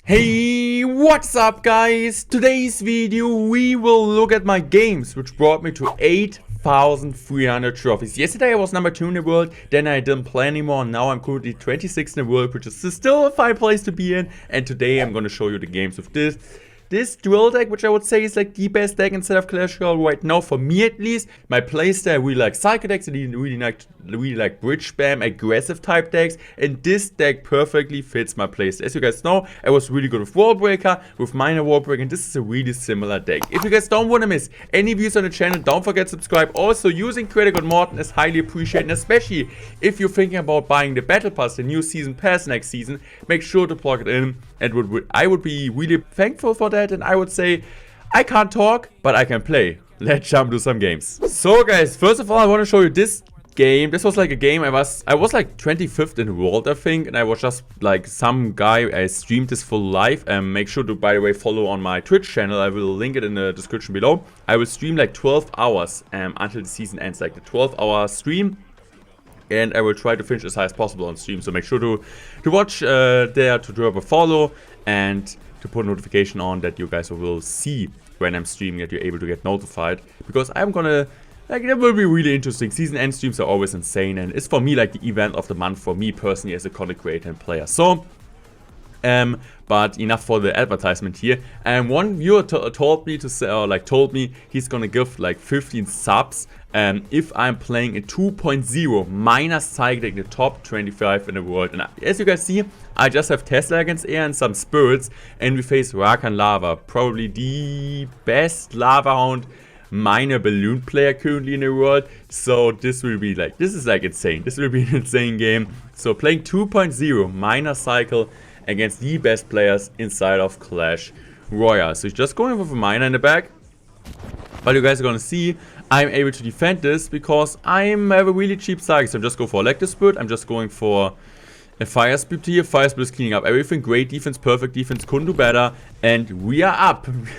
Hey, what's up guys? Today's video we will look at my games, which brought me to 8,300 trophies. Yesterday I was number 2 in the world, then I didn't play anymore, and now I'm currently 26 in the world, which is still a fine place to be in. And today I'm gonna show you the games with this dual deck, which I would say is like the best deck instead of Clash Royale right now, for me at least. My playstyle, I really like cycle decks, I really like bridge spam, aggressive type decks, and this deck perfectly fits my playstyle. As you guys know, I was really good with Wall Breaker, with Minor Wall Breaker, and this is a really similar deck. If you guys don't want to miss any views on the channel, don't forget to subscribe. Also, using credit code Morten is highly appreciated, and especially if you're thinking about buying the Battle Pass, the new season pass next season, make sure to plug it in, and I would be really thankful for that. And I would say, I can't talk, but I can play. Let's jump to some games. So guys, first of all, I want to show you this game. This was like a game I was like 25th in the world, I think, and I was just like some guy. I streamed this full live. Make sure to, by the way, follow on my Twitch channel. I will link it in the description below. I will stream like 12 hours until the season ends, like the 12-hour stream. And I will try to finish as high as possible on stream. So make sure to watch there, to drop a follow, and to put a notification on that you guys will see when I'm streaming, that you're able to get notified. Because I'm gonna, like, that will be really interesting. Season end streams are always insane, and it's for me like the event of the month for me personally as a content creator and player. So, but enough for the advertisement here. One viewer told me to say, or like told me he's gonna give like 15 subs if I'm playing a 2.0 minor cycle deck, the top 25 in the world. And as you guys see, I just have Tesla against air and some spirits, and we face Rakan Lava, probably the best Lava Hound minor balloon player currently in the world. So this will be like, this is like insane. This will be an insane game. So playing 2.0 minor cycle against the best players inside of Clash Royale. So just going with a minor in the back. But you guys are gonna see I'm able to defend this because I have a really cheap cycle. So I'm just going for Electric Spirit. I'm just going for a Fire Spirit here. Fire Spirit is cleaning up everything. Great defense, perfect defense, couldn't do better. And we are up. And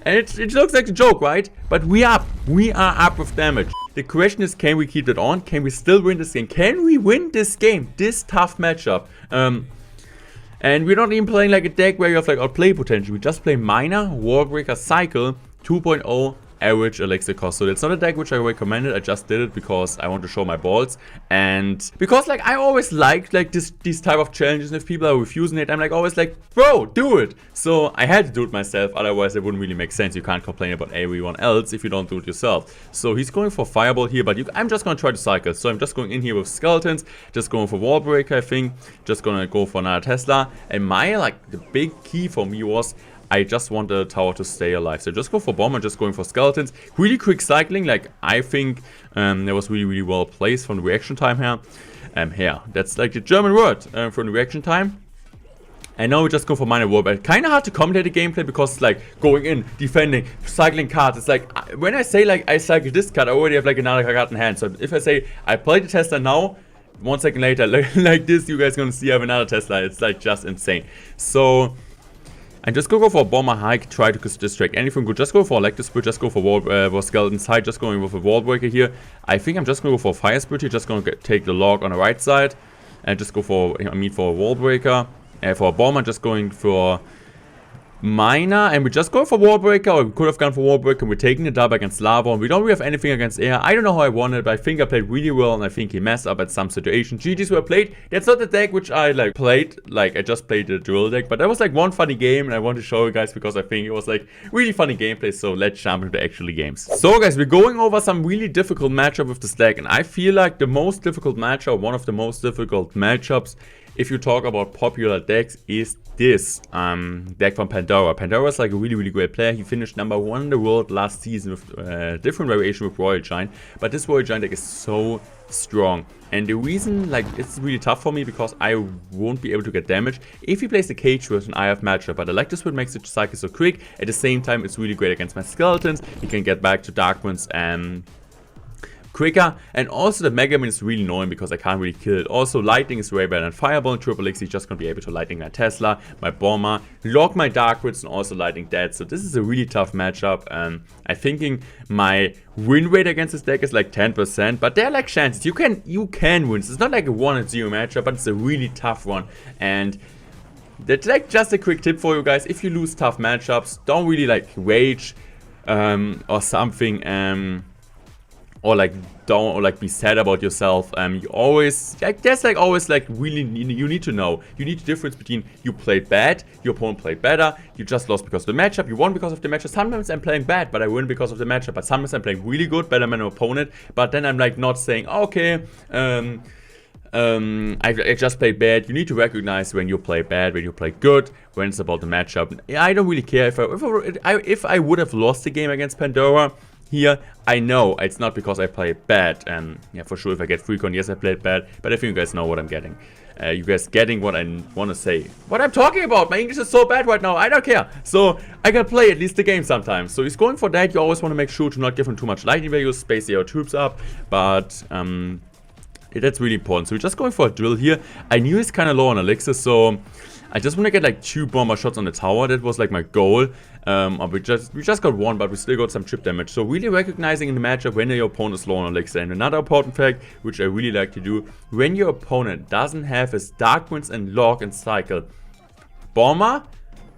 it looks like a joke, right? But we are up. We are up with damage. The question is, can we keep it on? Can we still win this game? Can we win this game? This tough matchup. And we're not even playing like a deck where you have like outplay potential. We just play Minor, Warbreaker, Cycle, 2.0 average elixir cost. So that's not a deck which I recommended. I just did it because I want to show my balls, and because like I always like these type of challenges. And if people are refusing it, I'm like always like, bro, do it. So I had to do it myself, otherwise it wouldn't really make sense. You can't complain about everyone else if you don't do it yourself. So he's going for Fireball here, but I'm just gonna try to cycle. So I'm just going in here with Skeletons, just going for Wallbreaker, I think, just gonna go for another Tesla. And my like the big key for me was I just want the tower to stay alive. So just go for bomb and just going for skeletons. Really quick cycling. Like, I think that was really well placed from the reaction time here. Here. That's like the German word for the reaction time. And now we just go for minor war. But kind of hard to commentate the gameplay because it's like going in, defending, cycling cards. It's like when I say like I cycle this card, I already have like another card in hand. So if I say I play the Tesla now, 1 second later, like this, you guys gonna see I have another Tesla. It's like just insane. So and just go for a bomber hike, try to distract anything good. Just go for electric spirit, just go for skeleton side, just going with a wall breaker here. I think I'm just going to go for fire spirit here, just going to take the log on the right side. And just go for, for a wall breaker. For a bomber, just going for minor, and we just go for Wallbreaker, or we could have gone for Wallbreaker. We're taking the dub against Lava, and we don't really have anything against air. I don't know how I won it, but I think I played really well, and I think he messed up at some situations. GG's were played. That's not the deck which I like played. Like, I just played the dual deck, but that was like one funny game, and I want to show you guys because I think it was like really funny gameplay. So let's jump into actually games. So guys, we're going over some really difficult matchup with this deck, and I feel like the most difficult matchup, one of the most difficult matchups, if you talk about popular decks, is this deck from Pandora. Pandora is like a really great player. He finished number 1 in the world last season with different variation with Royal Giant. But this Royal Giant deck is so strong. And the reason, like, it's really tough for me because I won't be able to get damage. If he plays the cage version, I have matchup. But Electric Spirit makes the cycle so quick. At the same time, it's really great against my skeletons. He can get back to Dark Winds and quicker, and also the Mega Man is really annoying because I can't really kill it. Also, Lightning is way better than Fireball, and Triple X is just gonna be able to Lightning my Tesla, my Bomber, lock my Dark Woods, and also Lightning Dead. So this is a really tough matchup. I'm thinking my win rate against this deck is like 10%, but there are like chances. You can win. It's not like a 1-0 matchup, but it's a really tough one. And that's like just a quick tip for you guys. If you lose tough matchups, don't really like rage or something, or like don't or like be sad about yourself. You always like there's like always like really you need to know. You need the difference between you played bad, your opponent played better, you just lost because of the matchup, you won because of the matchup. Sometimes I'm playing bad, but I win because of the matchup. But sometimes I'm playing really good, better than my opponent. But then I'm like not saying okay, I just played bad. You need to recognize when you play bad, when you play good, when it's about the matchup. I don't really care if I would have lost the game against Pandora. Here, I know it's not because I played bad, and yeah, for sure if I get free con, yes I played bad, but I think you guys know what I'm getting. You guys getting what I want to say. What I'm talking about, my English is so bad right now, I don't care. So, I can play at least the game sometimes. So he's going for that, you always want to make sure to not give him too much lightning values, space your troops up, but that's really important. So we're just going for a drill here. I knew he's kind of low on elixir, so I just want to get like 2 bomber shots on the tower. That was like my goal. We just got 1, but we still got some chip damage. So really recognizing in the matchup when your opponent is low on elixir. And another important fact, which I really like to do, when your opponent doesn't have his Dark Winds and Log and Cycle, Bomber,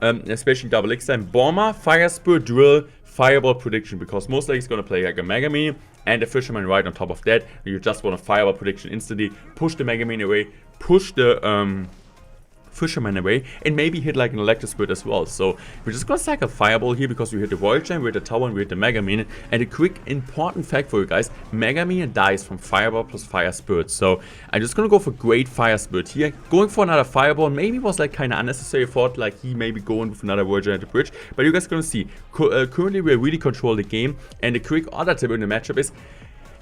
especially double elixir, and Bomber, Fire Spirit, Drill, Fireball Prediction, because most likely he's going to play like a Mega Mini and a Fisherman right on top of that. You just want a Fireball Prediction instantly, push the Mega Mini away, push the Fisherman away, and maybe hit like an Electric Spirit as well. So we're just gonna cycle Fireball here because we hit the Royale Chain, we hit the tower, and we hit the Mega Minion. And a quick important fact for you guys, Mega Minion dies from Fireball plus Fire Spirit. So I'm just gonna go for great Fire Spirit here. Going for another Fireball maybe was like kind of unnecessary. Thought like he may be going with another Royale Chain at the bridge, but you guys gonna see currently we really control the game. And a quick other tip in the matchup is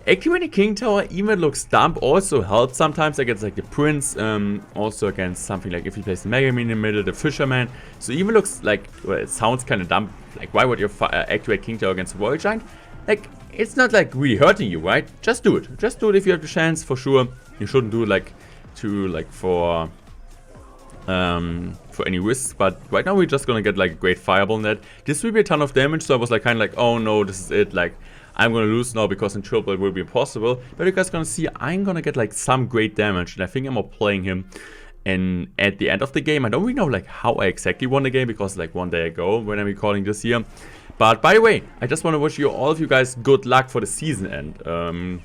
activating King Tower even looks dumb, also helps sometimes against like the Prince, also against something like if he plays the Mega Minion in the middle, the Fisherman. So even looks like, well, it sounds kind of dumb, like why would you activate King Tower against the Royal Giant? Like, it's not like really hurting you, right? Just do it. Just do it if you have the chance, for sure. You shouldn't do it like for any risks, but right now we're just gonna get like a great Fireball net. This will be a ton of damage, so I was like kind of like, oh no, this is it, like I'm gonna lose now because in triple it will be impossible. But you guys gonna see I'm gonna get like some great damage, and I think I'm more playing him. And at the end of the game, I don't really know like how I exactly won the game because like one day ago when I'm recording this here. But by the way, I just want to wish you all of you guys good luck for the season end.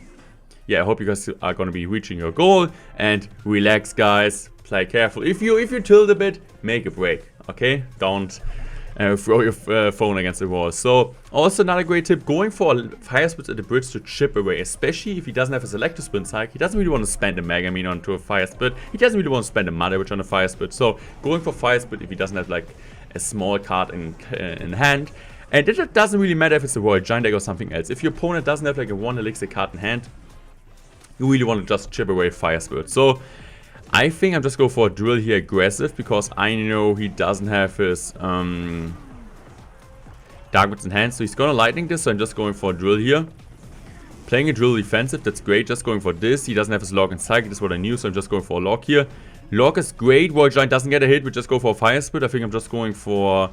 Yeah, I hope you guys are gonna be reaching your goal, and relax, guys. Play careful. If you tilt a bit, make a break. Okay, don't throw your phone against the wall. So also another great tip, going for Fire Spirits at the bridge to chip away, especially if he doesn't have a Selector Sprint cycle. He doesn't really want to spend a Mega Minion onto a Fire Spirit. He doesn't really want to spend a Mother Witch on a Fire Spirit. So going for Fire Spirit if he doesn't have like a small card in hand. And it doesn't really matter if it's a Royal Giant deck or something else. If your opponent doesn't have like a 1 elixir card in hand, you really want to just chip away Fire Spirit. So I think I'm just going for a drill here aggressive, because I know he doesn't have his Dark Winds in hand. So he's going to lightning this, so I'm just going for a drill here. Playing a drill defensive, that's great, just going for this. He doesn't have his Log and Psychic, that's what I knew, so I'm just going for a Log here. Log is great, Royal Giant doesn't get a hit, we just go for a Fire Spirit. I think I'm just going for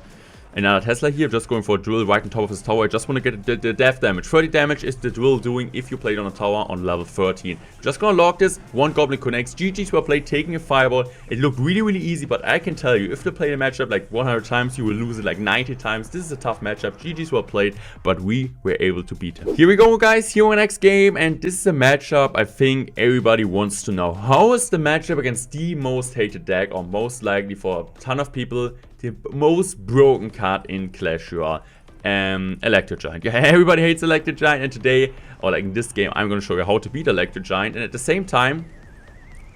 another Tesla here, just going for a drill right on top of his tower. I just want to get the death damage. 30 damage is the drill doing if you play it on a tower on level 13. Just gonna log this, 1 goblin connects, GG's were played, taking a fireball. It looked really easy, but I can tell you, if you play a matchup like 100 times, you will lose it like 90 times. This is a tough matchup, GG's were played, but we were able to beat him. Here we go, guys, here in the next game, and this is a matchup I think everybody wants to know. How is the matchup against the most hated deck, or most likely for a ton of people, the most broken card in Clash Royale? Electric Giant. Yeah, everybody hates Electric Giant, and today, or like in this game, I'm going to show you how to beat Electric Giant. And at the same time,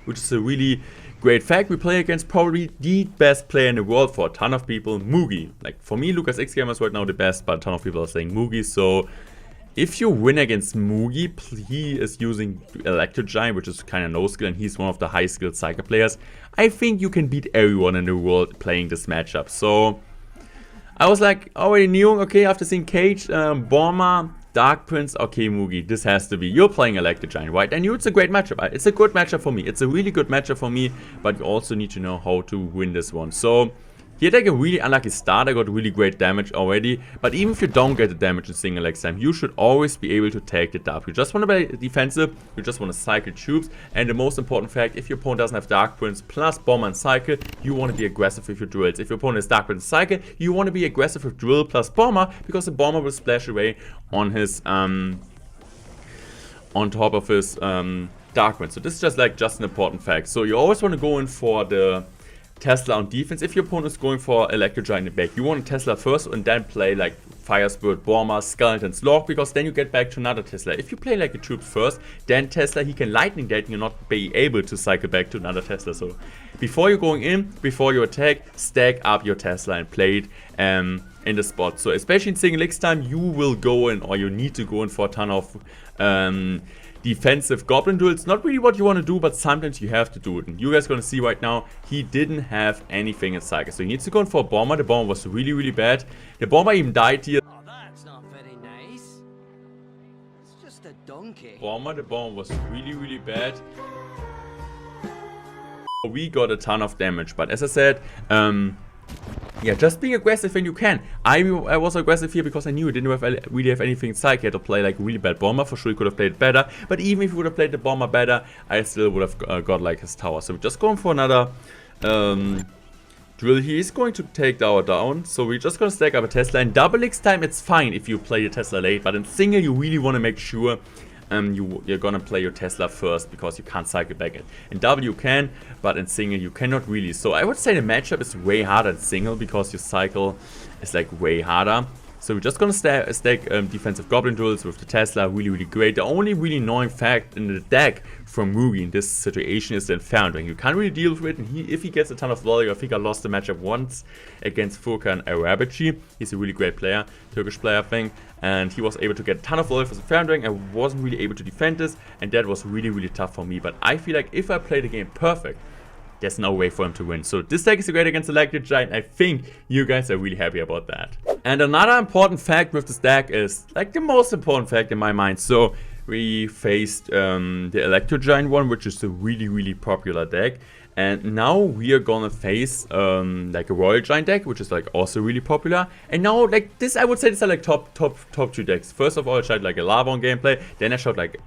which is a really great fact, we play against probably the best player in the world for a ton of people, Mugi. Like for me, Lucas X Gamer is right now the best, but a ton of people are saying Mugi. So if you win against Mugi, he is using Electric Giant, which is kind of no skill, and he's one of the high skilled Psyker players. I think you can beat everyone in the world playing this matchup. So I was like, already knew, okay, after seeing Cage, Borma, Dark Prince, okay, Mugi, this has to be. You're playing Electric Giant, right? I knew it's a great matchup. It's a good matchup for me. It's a really good matchup for me, but you also need to know how to win this one. So He had like a really unlucky start. I got really great damage already. But even if you don't get the damage in single next time, you should always be able to take the dub. You just want to be defensive. You just want to cycle troops. And the most important fact, if your opponent doesn't have Dark Prince plus Bomber and Cycle, you want to be aggressive with your drills. If your opponent has Dark Prince and Cycle, you want to be aggressive with Drill plus Bomber, because the Bomber will splash away on his on top of his Dark Prince. So this is just an important fact. So you always want to go in for the Tesla on defense. If your opponent is going for Electro Giant in the back, you want Tesla first and then play like Fire Spirit, Bomber, Skeleton's Log, because then you get back to another Tesla. If you play like a troop first, then Tesla, he can lightning that and you're not be able to cycle back to another Tesla. So before you're going in, before you attack, stack up your Tesla and play it in the spot. So especially in single X time, you will go in, or you need to go in for a ton of defensive goblin duels. Not really what you want to do, but sometimes you have to do it. And you guys gonna see right now, he didn't have anything in cycle. So he needs to go in for a bomber. The bomber was really, really bad. The bomber even died here. Oh, that's not very nice. It's just a donkey. The bomber was really, really bad. We got a ton of damage, but as I said, yeah, just being aggressive when you can. I was aggressive here because I knew he didn't really have anything in psych. He had to play like a really bad bomber. For sure he could have played it better. But even if he would have played the bomber better, I still would have got like his tower. So we're just going for another drill. He is going to take the tower down. So we're just going to stack up a Tesla. In double X time, it's fine if you play the Tesla late. But in single, you really want to make sure you're gonna play your Tesla first, because you can't cycle back it. In double you can, but in single you cannot really. So I would say the matchup is way harder in single, because your cycle is like way harder. So we're just gonna stack defensive goblin duels with the Tesla. Really, really great. The only really annoying fact in the deck from Mugi in this situation is the Inferno. You can't really deal with it, and if he gets a ton of value, I think I lost the matchup once against Furkan Arabici. He's a really great player, Turkish player I think, and he was able to get a ton of value for the Inferno. I wasn't really able to defend this, and that was really, really tough for me. But I feel like if I play the game perfect, there's no way for him to win. So this deck is great against the Electric Giant. I think you guys are really happy about that. And another important fact with this deck is like the most important fact in my mind. So we faced the Electro Giant one, which is a really, really popular deck. And now we are gonna face like a Royal Giant deck, which is like also really popular. And now like this, I would say these are like top two decks. First of all, I showed like a Lavon gameplay. Then I showed like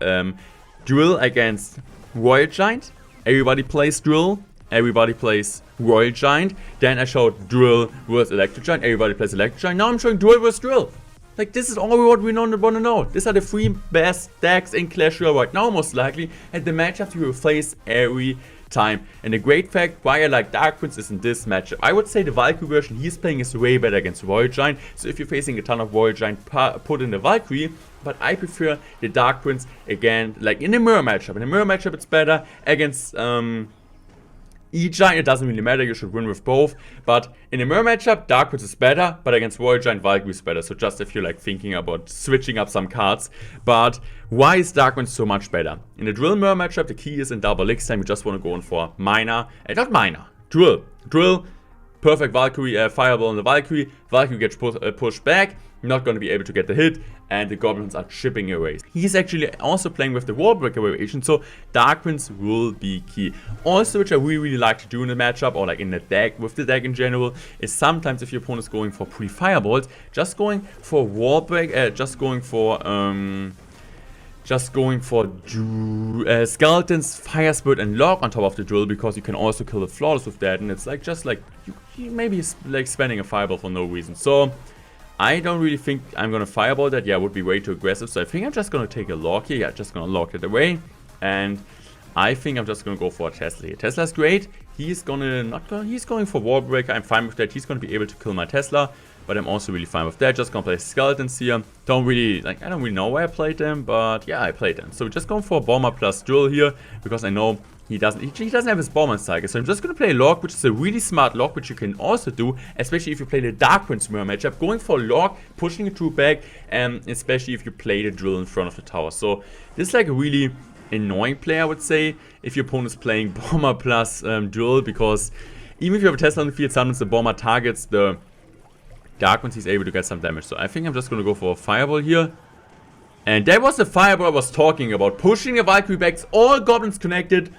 Drill against Royal Giant. Everybody plays Drill. Everybody plays Royal Giant. Then I showed Drill versus Electro Giant. Everybody plays Electro Giant. Now I'm showing Drill versus Drill. Like, this is all what we want to know. These are the 3 best decks in Clash Royale right now, most likely. And the matchups you will face every time. And the great fact why I like Dark Prince is in this matchup. I would say the Valkyrie version he's playing is way better against Royal Giant. So if you're facing a ton of Royal Giant, put in the Valkyrie. But I prefer the Dark Prince again, like in a mirror matchup. In a mirror matchup, it's better against E-Giant, it doesn't really matter, you should win with both. But in a mirror matchup, Dark Prince is better, but against Royal Giant, Valkyrie is better. So just if you're like thinking about switching up some cards. But why is Dark Prince so much better? In a Drill mirror matchup, the key is in double X time, you just want to go in for Minor, not Minor, Drill. Drill, perfect Valkyrie, Fireball on the Valkyrie. Valkyrie gets pushed back, not going to be able to get the hit, and the goblins are chipping away. He's actually also playing with the Wallbreaker variation, so Dark Prince will be key. Also, which I really like to do in a matchup, or like in the deck, with the deck in general, is sometimes if your opponent is going for pre-fireballs, just going for Wallbreak, just going for Skeletons, Fire Spirit, and Log on top of the Drill, because you can also kill the Flawless with that, and it's like just like you maybe like spending a Fireball for no reason. So I don't really think I'm gonna Fireball that. Yeah, it would be way too aggressive. So I think I'm just gonna take a Log here. Yeah, just gonna lock it away, and I think I'm just gonna go for a Tesla here. Tesla's great. He's going for Wallbreaker. I'm fine with that. He's gonna be able to kill my Tesla. But I'm also really fine with that. Just gonna play Skeletons here. I don't really know why I played them, but yeah, I played them. So we're just going for a Bomber plus Drill here, because I know he doesn't have his Bomber cycle. So I'm just gonna play Log, which is a really smart Log, which you can also do, especially if you play the Dark Prince mirror matchup. Going for Log, pushing a troop back, and especially if you play the Drill in front of the tower. So this is like a really annoying play, I would say, if your opponent is playing Bomber plus Drill, because even if you have a Tesla on the field, sometimes the Bomber targets the Dark Prince, he's able to get some damage. So I think I'm just going to go for a Fireball here. And that was the Fireball I was talking about. Pushing the Valkyrie back, all goblins connected.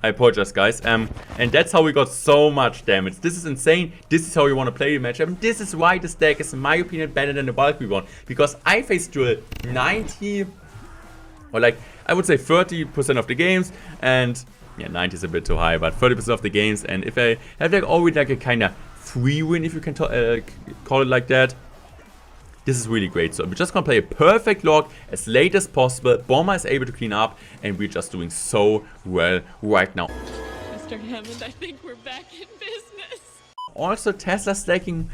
I apologize, guys. And that's how we got so much damage. This is insane. This is how you want to play the matchup. And this is why this deck is, in my opinion, better than the Valkyrie one. Because I face Drill 90, or like, I would say 30% of the games. And yeah, 90 is a bit too high, but 30% of the games. And if I have like already like a kind of free win, if you can call it like that, this is really great. So we're just gonna play a perfect log as late as possible. Bomber is able to clean up, and we're just doing so well right now. Mr. Hammond, I think we're back in business. Also, Tesla stacking,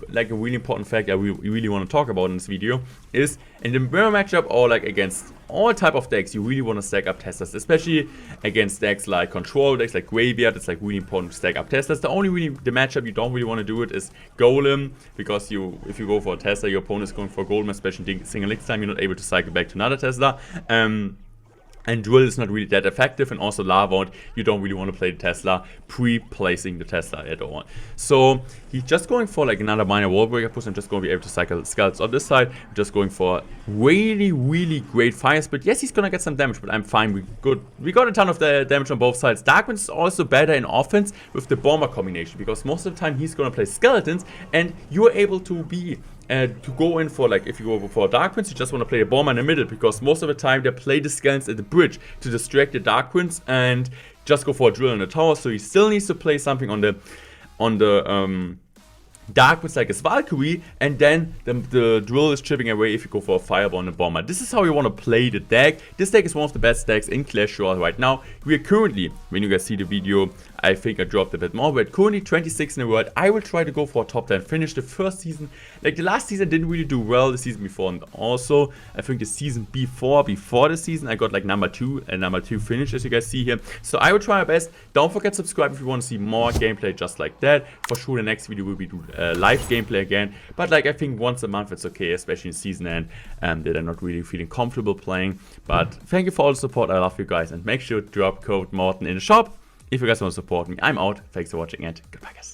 like a really important fact that we really want to talk about in this video is in the mirror matchup or like against all type of decks, you really want to stack up Teslas, especially against decks like control decks like Graveyard. It's like really important to stack up Teslas. The matchup you don't really want to do it is Golem, because if you go for a Tesla, your opponent is going for Golem, especially single X time, you're not able to cycle back to another Tesla. And Drill is not really that effective, and also Lava, you don't really want to play the Tesla pre-placing the Tesla at all. So he's just going for like another minor wall breaker push. I'm just going to be able to cycle skulls on this side. I'm just going for really, really great fire split. Yes, he's going to get some damage, but I'm fine. We got a ton of the damage on both sides. Darkwind is also better in offense with the bomber combination, because most of the time he's going to play skeletons, and you're able to be to go in for, like, if you go for Dark Prince, you just want to play a bomber in the middle, because most of the time they play the skeletons at the bridge to distract the Dark Prince and just go for a drill in the tower. So he still needs to play something on the Dark Prince like his Valkyrie, and then the drill is chipping away if you go for a fireball and a bomber. This is how you want to play the deck. This deck is one of the best decks in Clash Royale right now. We are currently, when you guys see the video, I think I dropped a bit more. We're at currently 26 in the world. I will try to go for a top 10 finish. The first season, like the last season, didn't really do well. The season before, and also I think the season before the season, I got like number 2 and number 2 finish, as you guys see here. So I will try my best. Don't forget to subscribe if you want to see more gameplay just like that. For sure, the next video will be live gameplay again. But like, I think once a month it's okay, especially in season end, that I'm not really feeling comfortable playing. But thank you for all the support. I love you guys, and make sure to drop code Morten in the shop if you guys want to support me. I'm out. Thanks for watching, and goodbye, guys.